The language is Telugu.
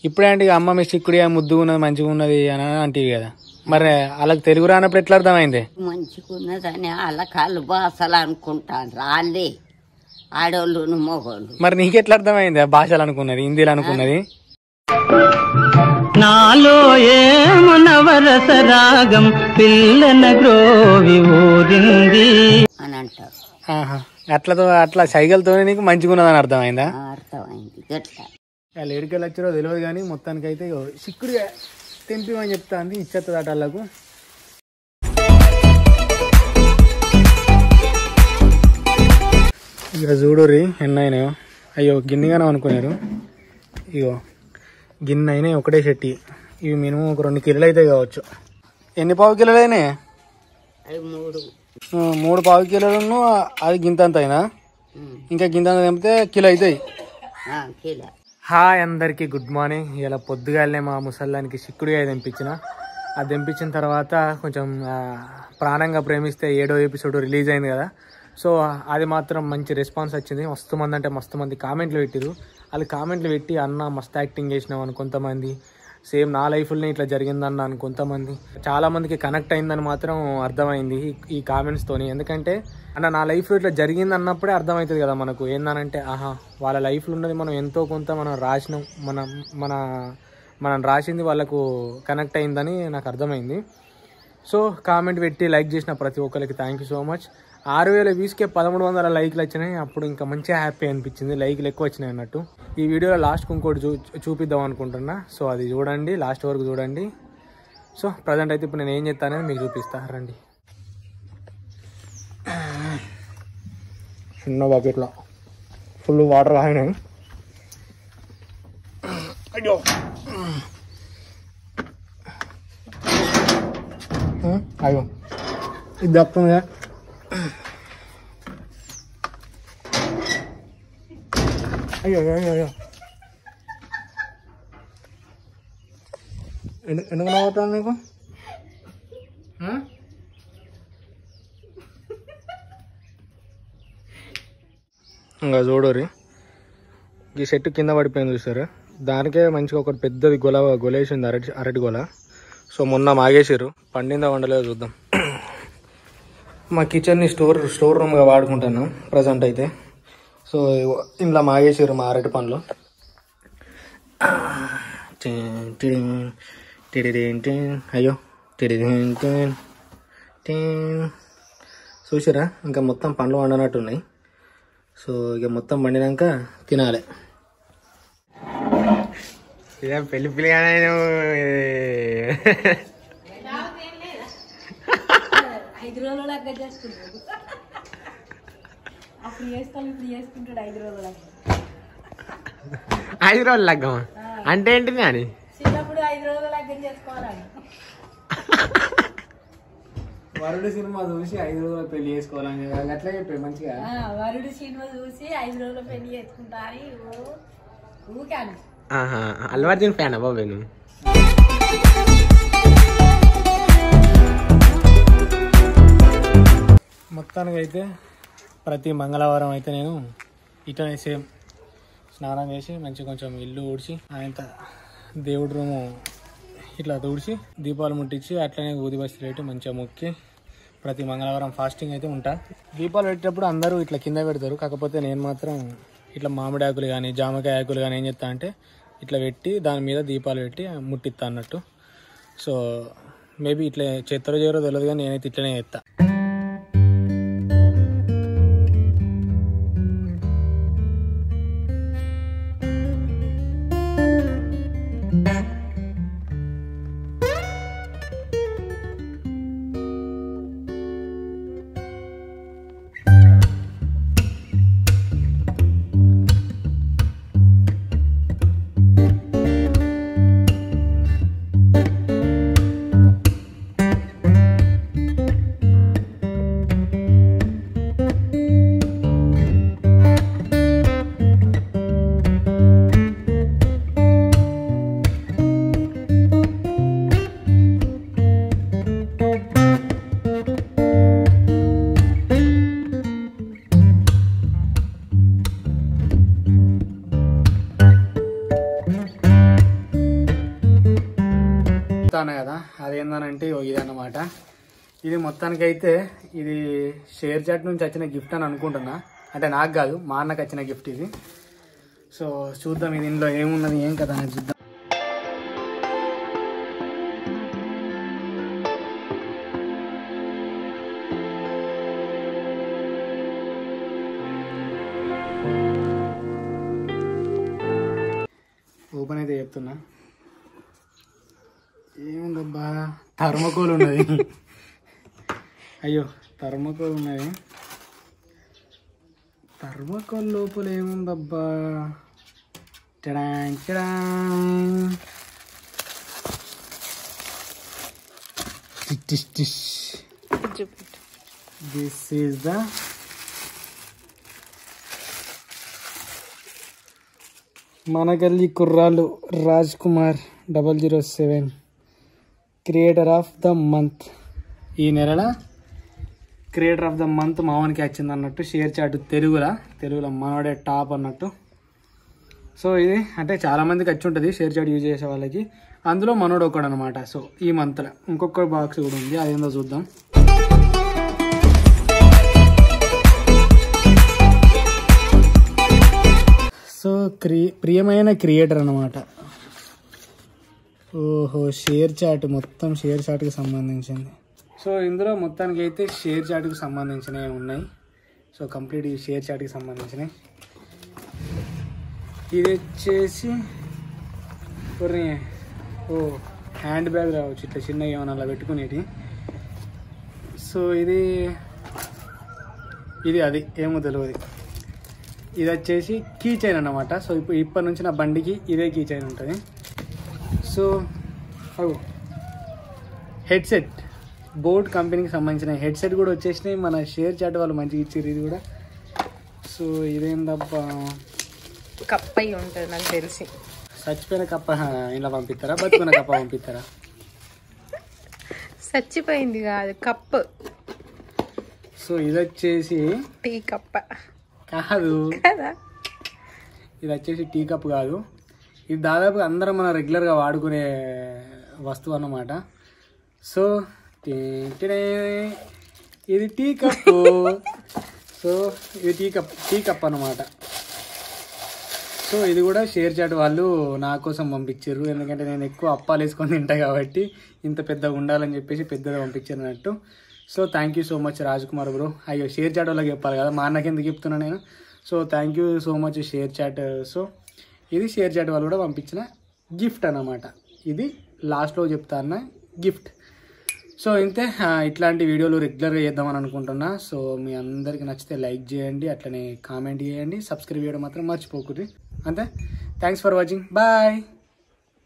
ఇప్పుడేంటి అమ్మ మీ చిక్కుడిగా ముద్దుగా ఉన్నది మంచిగా ఉన్నది అని అంటివి కదా, మరి వాళ్ళకి తెలుగు రానప్పుడు ఎట్లా అర్థమైంది? మంచిగా ఉన్నదని వాళ్ళ కాళ్ళు బాసలు అనుకుంటాను వాళ్ళే ఆడోళ్ళు మగోళ్ళు. మరి నీకెట్లా అర్థమైంది? ఆ భాషలు అనుకున్నది, హిందీలు అనుకున్నది. నాలో ఏమనవరస రాగం పిల్లన గ్రోవి ఊరింది అని అంటారు. అట్లా సైకిల్తోనే నీకు మంచిగా ఉన్నదని అర్థమైందా? అర్థమైంది. ఎట్లా వాళ్ళు ఏడికెళ్ళి వచ్చారో తెలియదు కానీ మొత్తానికి అయితే చిక్కుడుగా తెంపిమని చెప్తా అంది, ఇచ్చేస్తుంది అట వాళ్ళకు. ఇక చూడుర్రి ఎన్ని అయినాయో. అయ్యో గిన్నెగానే అనుకున్నారు. ఇగో గిన్నె అయినాయి ఒకటే చెట్టి. ఇవి మినిమం ఒక 2 కిలోలు అయితే కావచ్చు. ఎన్ని పావు కిలోలు అయినాయి? 3 పావు కిలోలు. అది గింతంత అయినా ఇంకా గింతంత తెంపితే కిలో అవుతాయి. హాయ్ అందరికీ, గుడ్ మార్నింగ్. ఇలా పొద్దుగాలనే మా ముసల్లానికి చిక్కుడుగా తెంపించిన. అది తెంపించిన తర్వాత కొంచెం ప్రాణంగా ప్రేమిస్తే 7వ ఎపిసోడ్ రిలీజ్ అయింది కదా. సో అది మాత్రం మంచి రెస్పాన్స్ వచ్చింది. మస్తు మంది అంటే మస్తు మంది కామెంట్లు పెట్టిరు. వాళ్ళు కామెంట్లు పెట్టి అన్న మస్తు యాక్టింగ్ చేసినావు అని కొంతమంది, సేమ్ నా లైఫ్లోనే ఇట్లా జరిగిందన్న అని కొంతమంది. చాలామందికి కనెక్ట్ అయిందని మాత్రం అర్థమైంది ఈ కామెంట్స్తోని. ఎందుకంటే అన్న నా లైఫ్లో ఇట్లా జరిగింది అన్నప్పుడే అర్థమవుతుంది కదా మనకు ఏందనంటే, వాళ్ళ లైఫ్లో ఉన్నది మనం ఎంతో కొంత మనం రాసినాం, మనం రాసింది వాళ్ళకు కనెక్ట్ అయిందని నాకు అర్థమైంది. సో కామెంట్ పెట్టి లైక్ చేసిన ప్రతి ఒక్కరికి థ్యాంక్ యూ సో మచ్. 6000 వ్యూస్కే 1300 లైక్లు వచ్చినాయి. అప్పుడు ఇంకా మంచిగా హ్యాపీ అనిపించింది, లైక్లు ఎక్కువ వచ్చినాయి అన్నట్టు. ఈ వీడియోలో లాస్ట్కి ఇంకోటి చూపిద్దాం అనుకుంటున్నా. సో అది చూడండి, లాస్ట్ వరకు చూడండి. సో ప్రజెంట్ అయితే ఇప్పుడు నేను ఏం చేస్తానని మీకు చూపిస్తా రండి. చిన్న బకెట్లో ఫుల్ వాటర్ ఆగినాయి. అయ్యో అయ్యో ఇది దక్కుతుందా? అయ్యో అయ్యో అయ్యో ఎందుకు నవ్వుతాను నీకు? ఇంకా చూడరి, ఈ చెట్టు కింద పడిపోయింది చూసారు. దానికే మంచిగా ఒకటి పెద్దది గొలేసింది, అరటి గొల. సో మొన్న మాగేసారు, పండిందా వండలేదో చూద్దాం. మా కిచెన్ని స్టోర్ రూమ్గా వాడుకుంటాను ప్రజెంట్ అయితే. సో ఇంట్లో మాగేసారు మా అరటి పండ్లు. అయ్యో చూసారా, ఇంకా మొత్తం పండ్లు వండనట్టున్నాయి. సో ఇక మొత్తం పండినాక తినాలి. ఇదే పెళ్లి పిల్లగానే ఐదు రోజులు లగ్గమా అంటే ఏంటిది అని వరుడు సినిమా చూసి 5 రోజులు పెళ్లి చేసుకోవాలని అట్లా చెప్పే మంచిగా. వరుడు సినిమా చూసి 5 రోజులు పెళ్లి చేసుకుంటా అని ఊకాను. అల్లు అర్జున్ ఫ్యాన్ బాబు నువ్వు? మొత్తానికి అయితే ప్రతి మంగళవారం అయితే నేను ఇట్లనే సేమ్ స్నానం చేసి మంచిగా కొంచెం ఇల్లు ఊడ్చి ఆయన దేవుడి రూము ఇట్లా తుడిచి దీపాలు ముట్టించి అట్లనే ఊది బస్తీలు పెట్టి మంచిగా మొక్కి ప్రతి మంగళవారం ఫాస్టింగ్ అయితే ఉంటా. దీపాలు పెట్టేటప్పుడు అందరూ ఇట్లా కింద పెడతారు, కాకపోతే నేను మాత్రం ఇట్లా మామిడి ఆకులు కానీ జామకాయ ఆకులు కానీ ఏం చేస్తా అంటే ఇట్లా పెట్టి దాని మీద దీపాలు పెట్టి ముట్టిస్తా అన్నట్టు. సో మేబీ ఇట్లా చేస్తారో చేయరో తెలియదు కానీ నేనైతే ఇట్లనే చేస్తా. అన్న కదా, అదేందనంటే ఇదన్నమాట. ఇది మొత్తానికైతే ఇది షేర్ చాట్ నుంచి వచ్చిన గిఫ్ట్ అని అనుకుంటున్నా. అంటే నాకు కాదు, మా అన్నకు వచ్చిన గిఫ్ట్ ఇది. సో చూద్దాం ఇది ఇందులో ఏమున్నది ఏం కదా అని చూద్దాం. ఓపెన్ అయితే చెప్తున్నా. ఏముందబ్బా, థర్మకోల్ ఉన్నది. అయ్యో థర్మకోల్ ఉన్నది. థర్మకోల్ లోపల ఏముందబ్బా, టడాంగ్ టడాంగ్. దిస్ ఈజ్ ద మనగల్లి కుర్రాళ్ళు Raj Kumar 007 creator of the month. ఈ నెల క్రియేటర్ ఆఫ్ ద మంత్ మావానికి వచ్చింది అన్నట్టు. షేర్ చాట్ తెలుగులో మనోడే టాప్ అన్నట్టు. సో ఇది అంటే చాలామందికి వచ్చి ఉంటుంది షేర్ చాట్ యూజ్ చేసే వాళ్ళకి, అందులో మనోడు ఒకడు అనమాట. సో ఈ మంత్లో ఇంకొక బాక్స్ కూడా ఉంది, అదేందో చూద్దాం. సో ప్రియమైన క్రియేటర్ అనమాట. ఓహో, షేర్ చాట్ మొత్తం షేర్ చాట్కి సంబంధించింది. సో ఇందులో మొత్తానికి అయితే షేర్ చాట్కి సంబంధించినవి ఉన్నాయి. సో కంప్లీట్ ఈ షేర్ చాట్కి సంబంధించినవి. ఇది వచ్చేసి ఓ హ్యాండ్ బ్యాగ్ రావచ్చు, ఇట్లా చిన్న ఏమైనా అలా పెట్టుకునేటి. సో ఇది అది ఏమో తెలియదు. ఇది వచ్చేసి కీ చైన్ అన్నమాట. సో ఇప్పటి నుంచి నా బండికి ఇదే కీ చైన్ ఉంటుంది. సో హెడ్సెట్, బోట్ కంపెనీకి సంబంధించిన హెడ్సెట్ కూడా వచ్చేసినాయి. మన షేర్ చాట్ వాళ్ళు మంచిగా ఇచ్చారు ఇది కూడా. సో ఇదేందబ్బా, కప్ప అయి ఉంటుంది నాకు తెలిసి. చచ్చిపోయిన కప్ప ఇలా పంపిస్తారా, బతుకున్న కప్ప పంపిస్తారా? చచ్చిపోయింది కాదు, కప్పు. సో ఇది వచ్చేసి టీ కప్ప కాదు, ఇది వచ్చేసి టీ కప్ కాదు. ఇది దాదాపుగా అందరం మనం రెగ్యులర్గా వాడుకునే వస్తువు అన్నమాట. సో ఇది టీ కప్పు. సో ఇది టీ కప్ అన్నమాట. సో ఇది కూడా షేర్ చాట్ వాళ్ళు నా కోసం పంపించారు, ఎందుకంటే నేను ఎక్కువ అప్పాలు వేసుకొని తింటా కాబట్టి ఇంత పెద్దగా ఉండాలని చెప్పేసి పెద్దగా పంపించారు అన్నట్టు. So thank you so much Raj Kumar bro. అయ్యో షేర్ చాట్ వాళ్ళకి చెప్పాలి కదా, మా అన్నకి ఎందుకు చెప్తున్నా నేను. So thank you so much ShareChat. So ఇది షేర్ చాట్ వాళ్ళు కూడా పంపించిన గిఫ్ట్ అన్నమాట. ఇది లాస్ట్లో చెప్తా అన్న గిఫ్ట్. సో ఇంతే, ఇట్లాంటి వీడియోలు రెగ్యులర్గా చేద్దామని అనుకుంటున్నా. సో మీ అందరికీ నచ్చితే లైక్ చేయండి, అట్లనే కామెంట్ చేయండి, సబ్స్క్రైబ్ చేయడం మాత్రం మర్చిపోకూడదు. అంతే. Thanks for watching, bye.